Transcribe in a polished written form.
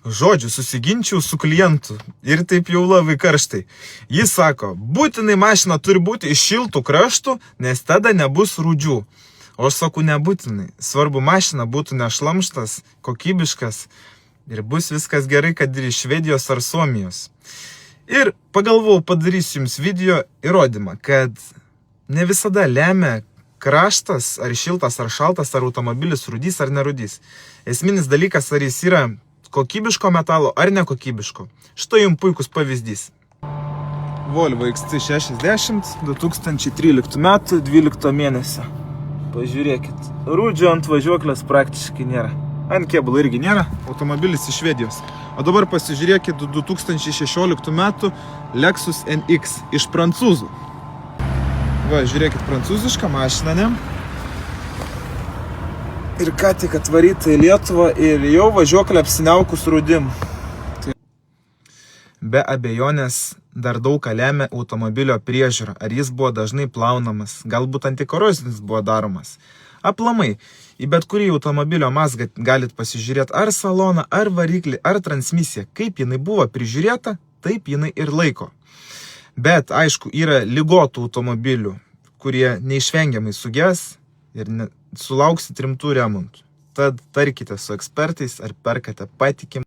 Žodžiu, susiginčiau su klientu ir taip jau labai karštai. Jis sako, būtinai mašina turi būti iš šiltų kraštų, nes tada nebus rūdžių. O aš sakau, nebūtinai. Svarbu, mašina būtų nešlamštas, kokybiškas ir bus viskas gerai, kad ir iš Švedijos ar Suomijos. Ir pagalvojau, padarysiu jums video įrodymą, kad ne visada lemia kraštas, ar šiltas, ar šaltas, ar automobilis rūdys ar nerūdys. Esminis dalykas, ar jis yra kokybiško metalo ar nekokybiško. Štai jums puikus pavyzdys. Volvo XC60 2013 metų 12 mėnesio. Pažiūrėkit, rūdžio ant važiuoklės praktiškai nėra. Ant kėbulo irgi nėra, automobilis iš Švedijos. O dabar pasižiūrėkit 2016 metų Lexus NX iš prancūzų. Va, žiūrėkit, prancūzišką mašiną, ne? Ir ką tik atvaryta į Lietuvą ir jau važiuoklė apsiniaukus rūdim. Be abejonės dar daug ką lemia automobilio priežiūra. Ar jis buvo dažnai plaunamas, galbūt antikorozinis buvo daromas. Aplamai, į bet kurį automobilio mazgą galit pasižiūrėti ar saloną, ar variklį, ar transmisiją. Kaip jinai buvo prižiūrėta, taip jinai ir laiko. Bet, aišku, yra ligotų automobilių, kurie neišvengiamai suges ir sulauksit rimtų remontų. Tad tarkite su ekspertais, ar perkate patikimą